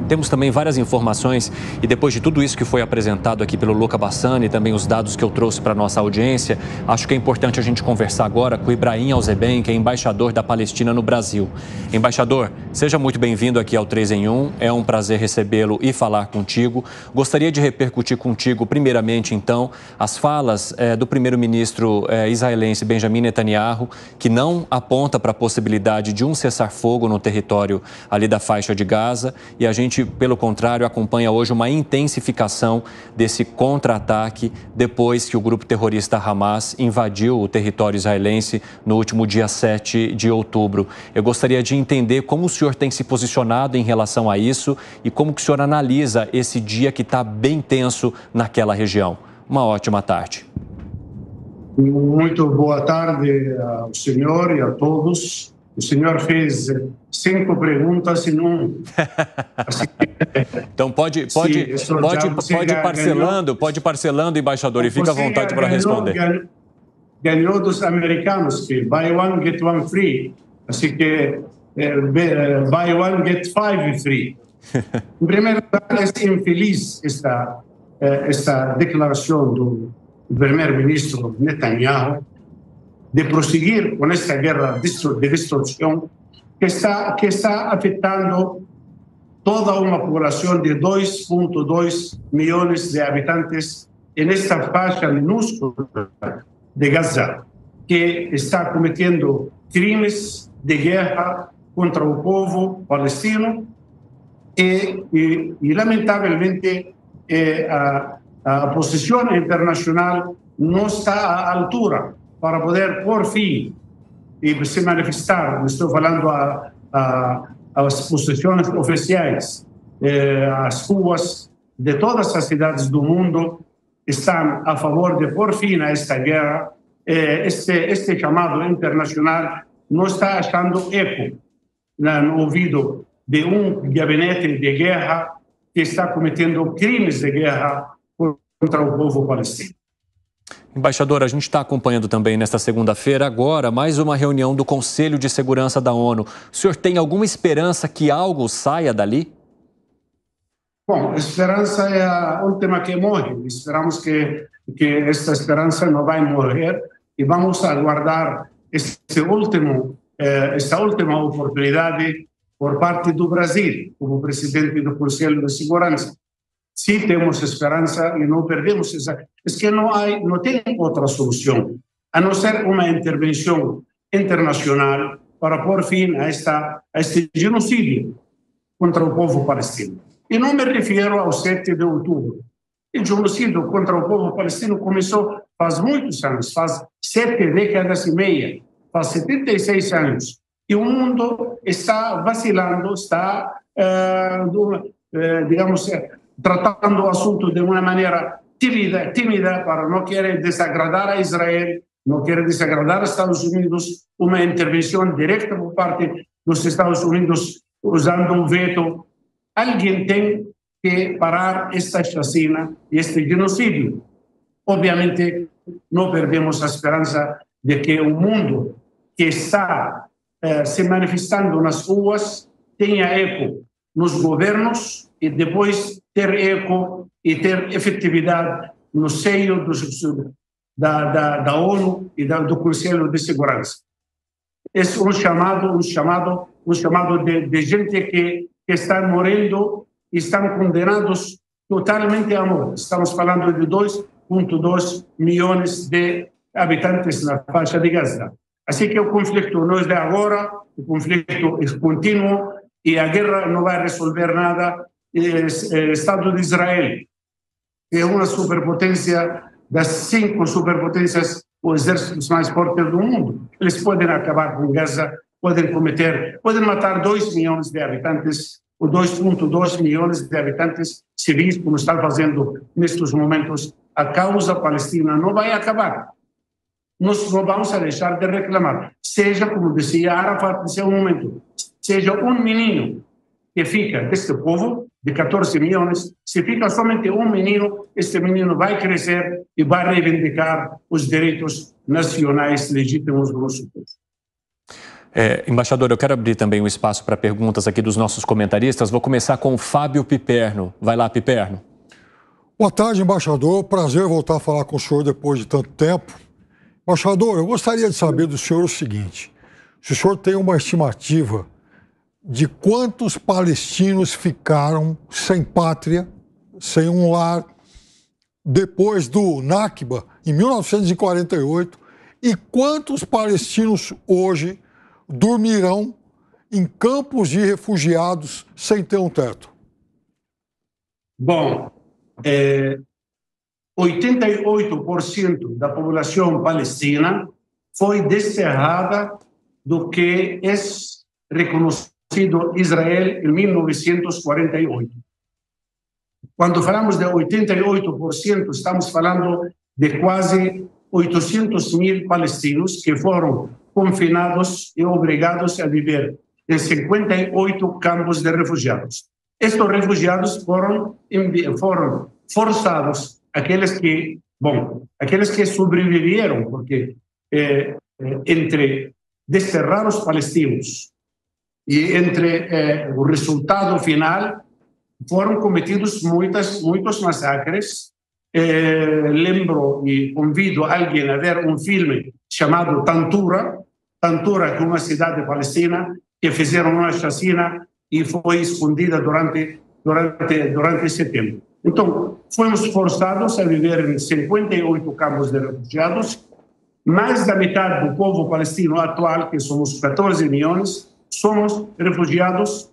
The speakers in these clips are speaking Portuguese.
temos também várias informações e depois de tudo isso que foi apresentado aqui pelo Luca Bassani e também os dados que eu trouxe para a nossa audiência, acho que é importante a gente conversar agora com o Ibrahim Alzeben, que é embaixador da Palestina no Brasil. Embaixador, seja muito bem-vindo aqui ao 3 em 1. É um prazer recebê-lo e falar contigo. Gostaria de repercutir contigo, primeiramente, então, as falas do primeiro-ministro israelense Benjamin Netanyahu, que não aponta para a possibilidade de um cessar-fogo no território ali da faixa de Gaza. E a gente, pelo contrário, acompanha hoje uma intensificação desse contra-ataque depois que o grupo terrorista Hamas invadiu o território israelense no último dia 7 de outubro. Eu gostaria de entender como o senhor tem se posicionado em relação a isso e como que o senhor analisa esse dia que está bem tenso naquela região. Uma ótima tarde. Muito boa tarde ao senhor e a todos. O senhor fez 5 perguntas em um. Então pode parcelando, embaixador, e fica à vontade para responder. Ganhou dos americanos que buy one, get one free. Assim que buy one, get 5 free. Em primeiro lugar, é infeliz esta declaração do primeiro-ministro Netanyahu de prosseguir com esta guerra de destruição que está afetando toda uma população de 2,2 milhões de habitantes nesta faixa minúscula de Gaza, que está cometendo crimes de guerra contra o povo palestino e lamentavelmente, a posição internacional não está à altura para poder, por fim, se manifestar. Estou falando às posições oficiais, as ruas de todas as cidades do mundo estão a favor de pôr fim a esta guerra. Este chamado internacional não está achando eco no ouvido de gabinete de guerra que está cometendo crimes de guerra contra o povo palestino. Embaixador, a gente está acompanhando também nesta segunda-feira, agora, mais uma reunião do Conselho de Segurança da ONU. O senhor tem alguma esperança que algo saia dali? Bom, a esperança é a última que morre. Esperamos que esta esperança não vai morrer e vamos aguardar esta última oportunidade por parte do Brasil, como presidente do Conselho de Segurança. Sim, temos esperança e não perdemos essa. É que não tem outra solução, a não ser uma intervenção internacional para pôr fim a este genocídio contra o povo palestino. E não me refiro ao 7 de outubro. O genocídio contra o povo palestino começou faz muitos anos, faz 7 décadas e meia, faz 76 anos. E o mundo está vacilando, está, tratando o assunto de uma maneira tímida para não querer desagradar a Israel, não querer desagradar os Estados Unidos, uma intervenção direta por parte dos Estados Unidos usando um veto. Alguém tem que parar esta chacina e este genocídio. Obviamente, não perdemos a esperança de que o mundo que está se manifestando nas ruas tenha eco nos governos e depois ter eco e ter efetividade no seio da ONU e do Conselho de Segurança. É um chamado de gente que está morrendo e estão condenados totalmente à morte. Estamos falando de 2,2 milhões de habitantes na faixa de Gaza. Assim que o conflito não é de agora, o conflito é contínuo e a guerra não vai resolver nada. O Estado de Israel é uma superpotência das 5 superpotências, os exércitos mais fortes do mundo. Eles podem acabar com Gaza, podem matar 2 milhões de habitantes, ou 2,2 milhões de habitantes civis, como estão fazendo nestes momentos. A causa palestina não vai acabar. Nós não vamos deixar de reclamar. Seja, como dizia Arafat nesse momento, seja um menino que fica deste povo, de 14 milhões, se fica somente um menino, este menino vai crescer e vai reivindicar os direitos nacionais legítimos do nosso povo. Embaixador, eu quero abrir também um espaço para perguntas aqui dos nossos comentaristas. Vou começar com o Fábio Piperno. Vai lá, Piperno. Boa tarde, embaixador. Prazer voltar a falar com o senhor depois de tanto tempo. Embaixador, eu gostaria de saber do senhor o seguinte: se o senhor tem uma estimativa de quantos palestinos ficaram sem pátria, sem um lar, depois do Nakba, em 1948, e quantos palestinos hoje dormirão em campos de refugiados sem ter um teto? Bom, 88% da população palestina foi desterrada do que é reconhecido Israel em 1948. Quando falamos de 88%, estamos falando de quase 800 mil palestinos que foram confinados e obrigados a viver em 58 campos de refugiados. Estes refugiados foram forçados, aqueles que sobreviveram, porque entre desterrar os palestinos e entre o resultado final foram cometidos muitos massacres. Lembro e convido alguém a ver um filme chamado Tantura, que é uma cidade palestina que fizeram uma chacina e foi escondida durante esse tempo. Então, fomos forçados a viver em 58 campos de refugiados. Mais da metade do povo palestino atual, que somos 14 milhões, somos refugiados,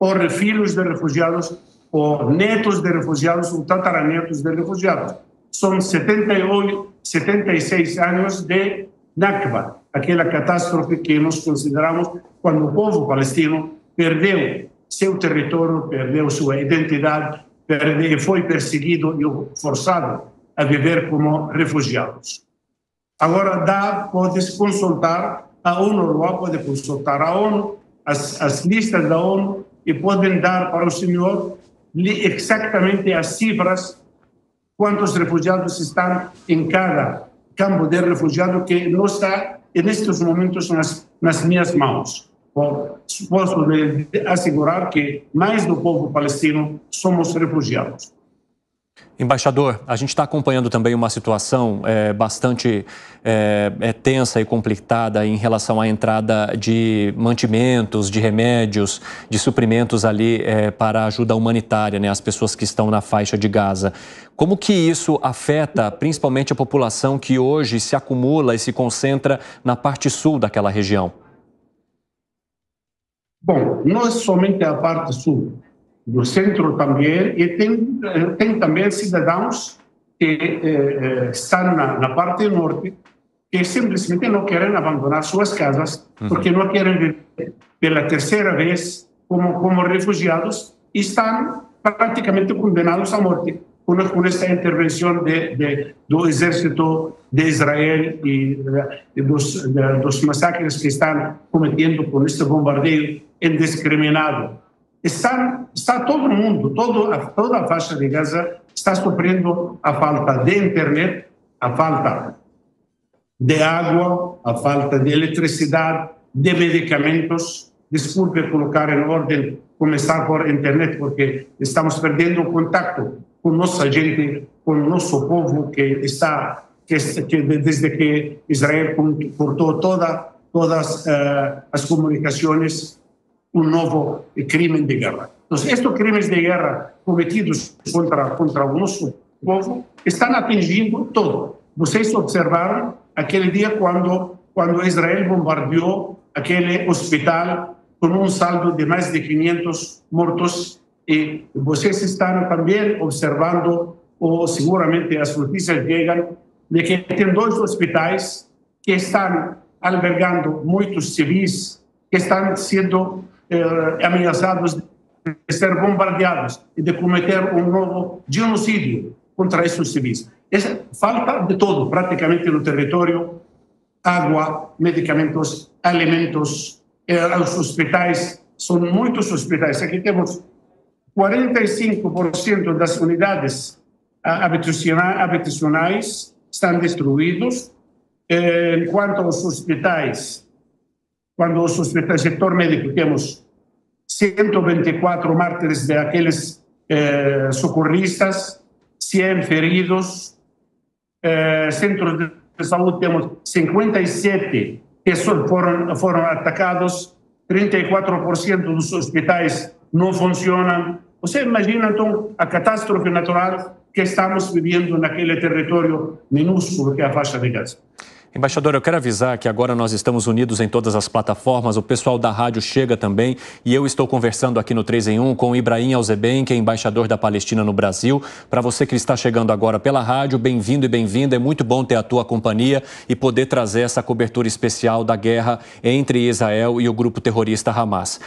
ou filhos de refugiados, ou netos de refugiados, ou tataranetos de refugiados. São 76 anos de Nakba, aquela catástrofe que nós consideramos quando o povo palestino perdeu seu território, perdeu sua identidade, foi perseguido e forçado a viver como refugiados. Agora pode consultar a ONU, pode consultar a ONU, as listas da ONU, e podem dar para o senhor exatamente as cifras, quantos refugiados estão em cada campo de refugiado, que não está, nestes momentos, nas minhas mãos. Posso assegurar que mais do povo palestino somos refugiados. Embaixador, a gente está acompanhando também uma situação bastante tensa e complicada em relação à entrada de mantimentos, de remédios, de suprimentos ali para ajuda humanitária, né, as pessoas que estão na faixa de Gaza. Como que isso afeta principalmente a população que hoje se acumula e se concentra na parte sul daquela região? Bom, não é somente a parte sul, do centro também, e tem também cidadãos que estão na parte norte, que simplesmente não querem abandonar suas casas, porque não querem viver pela terceira vez como refugiados, e estão praticamente condenados à morte com esta intervenção do exército de Israel e dos massacres que estão cometendo com este bombardeio indiscriminado. Está todo mundo, toda a faixa de Gaza está sofrendo a falta de internet, a falta de água, a falta de eletricidade, de medicamentos. Desculpe colocar em ordem, começar por internet, porque estamos perdendo o contato com nossa gente, com o nosso povo que desde que Israel cortou todas as comunicações, um novo crime de guerra. Então, estes crimes de guerra cometidos contra o nosso povo estão atingindo todo. Vocês observaram aquele dia quando Israel bombardeou aquele hospital com um saldo de mais de 500 mortos, e vocês estão também observando, ou seguramente as notícias chegam, de que tem 2 hospitais que estão albergando muitos civis que estão sendo ameaçados de ser bombardeados e de cometer um novo genocídio contra esses civis. Falta de todo, praticamente, no território: água, medicamentos, alimentos. Os hospitais, são muitos hospitais. Aqui temos 45% das unidades habitacionais estão destruídos, enquanto os hospitais quando o setor médico temos 124 mártires de aqueles socorristas, 100 feridos, centros de saúde temos 57 que foram atacados, 34% dos hospitais não funcionam. Você imagina, então, a catástrofe natural que estamos vivendo naquele território minúsculo que é a faixa de Gaza. Embaixador, eu quero avisar que agora nós estamos unidos em todas as plataformas, o pessoal da rádio chega também e eu estou conversando aqui no 3 em 1 com o Ibrahim Alzeben, que é embaixador da Palestina no Brasil. Para você que está chegando agora pela rádio, bem-vindo e bem-vinda, é muito bom ter a tua companhia e poder trazer essa cobertura especial da guerra entre Israel e o grupo terrorista Hamas.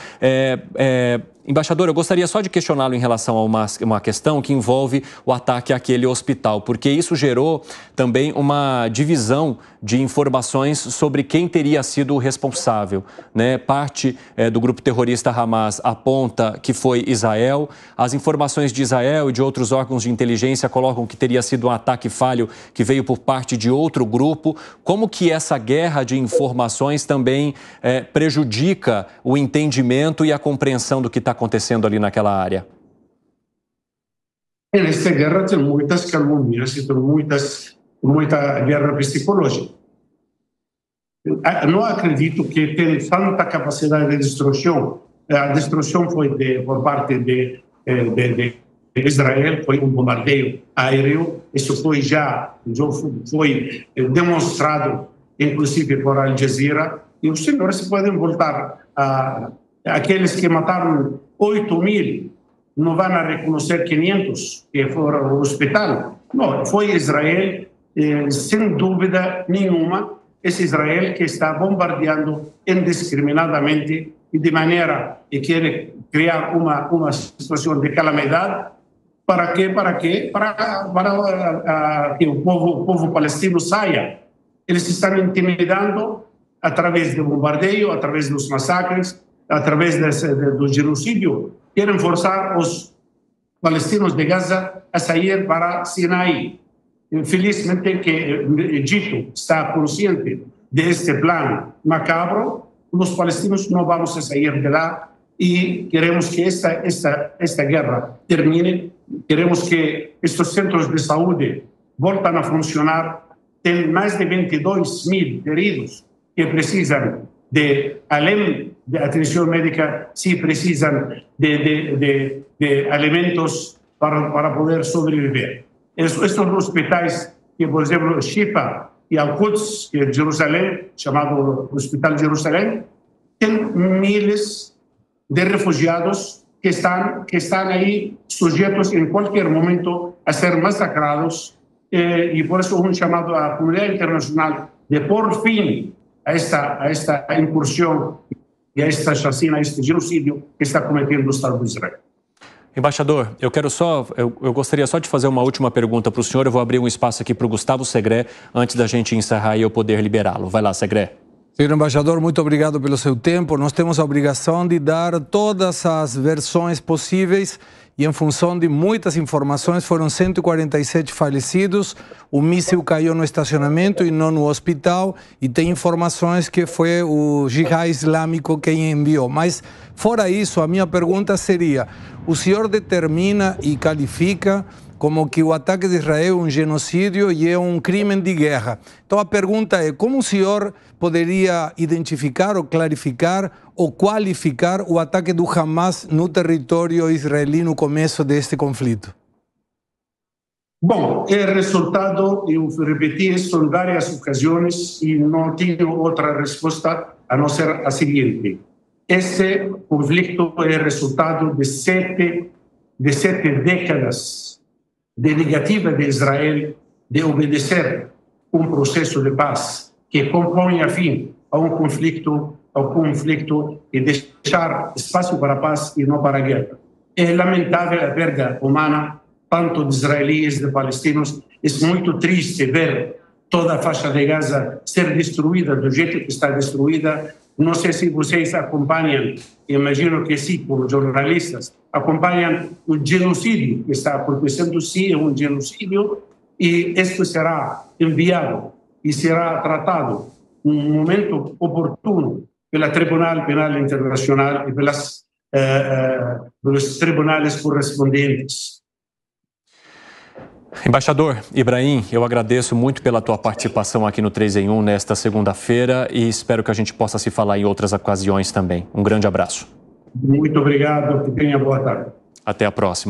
Embaixador, eu gostaria só de questioná-lo em relação a uma questão que envolve o ataque àquele hospital, porque isso gerou também uma divisão de informações sobre quem teria sido o responsável, né? Parte do grupo terrorista Hamas aponta que foi Israel, as informações de Israel e de outros órgãos de inteligência colocam que teria sido um ataque falho que veio por parte de outro grupo. Como que essa guerra de informações também prejudica o entendimento e a compreensão do que está acontecendo ali naquela área? Nesta guerra tem muitas calúnias e tem muita guerra psicológica. Não acredito que tem tanta capacidade de destruição. A destruição foi por parte de Israel, foi um bombardeio aéreo. Isso já foi demonstrado, inclusive por Al Jazeera. E os senhores podem voltar aqueles que mataram 8.000, não vão reconhecer 500 que foram ao hospital. Não, foi Israel, sem dúvida nenhuma, esse Israel que está bombardeando indiscriminadamente e de maneira que quer criar uma situação de calamidade. Para quê? Para que o povo palestino saia. Eles estão intimidando através do bombardeio, através dos massacres, através do genocídio. Querem forçar os palestinos de Gaza a sair para Sinai. Infelizmente, que o Egito está consciente deste plano macabro, os palestinos não vamos sair de lá e queremos que esta guerra termine. Queremos que estes centros de saúde voltem a funcionar. Tem mais de 22.000 feridos que precisam além de atenção médica, se precisam de alimentos para poder sobreviver. Estes hospitais, que por exemplo, Shifa e Al-Quds, que é Jerusalém, chamado Hospital de Jerusalém, tem miles de refugiados que estão aí sujeitos em qualquer momento a ser massacrados, e por isso um chamado à comunidade internacional de pôr fim a esta incursão e a esta chacina, a este genocídio que está cometendo o Estado de Israel. Embaixador, eu gostaria só de fazer uma última pergunta para o senhor. Eu vou abrir um espaço aqui para o Gustavo Segré, antes da gente encerrar e eu poder liberá-lo. Vai lá, Segré. Senhor embaixador, muito obrigado pelo seu tempo. Nós temos a obrigação de dar todas as versões possíveis e em função de muitas informações foram 147 falecidos, o míssil caiu no estacionamento e não no hospital e tem informações que foi o Jihad Islâmico quem enviou. Mas fora isso, a minha pergunta seria, o senhor determina e qualifica como que o ataque de Israel é um genocídio e é um crime de guerra. Então a pergunta é, como o senhor poderia identificar ou clarificar ou qualificar o ataque do Hamas no território israelino no começo deste conflito? Bom, é resultado, eu repeti isso em várias ocasiões e não tenho outra resposta a não ser a seguinte. Esse conflito é resultado de sete décadas de negativa de Israel de obedecer um processo de paz que compõe a fim a um conflito e deixar espaço para a paz e não para a guerra. É lamentável a perda humana, tanto de israelis, de palestinos. É muito triste ver toda a faixa de Gaza ser destruída do jeito que está destruída. Não sei se vocês acompanham, imagino que sim, como jornalistas, acompanham o genocídio que está acontecendo, sim, é um genocídio, e isso será enviado e será tratado num momento oportuno pelo Tribunal Penal Internacional e pelos tribunais correspondentes. Embaixador Ibrahim, eu agradeço muito pela tua participação aqui no 3 em 1 nesta segunda-feira e espero que a gente possa se falar em outras ocasiões também. Um grande abraço. Muito obrigado, que tenha boa tarde. Até a próxima.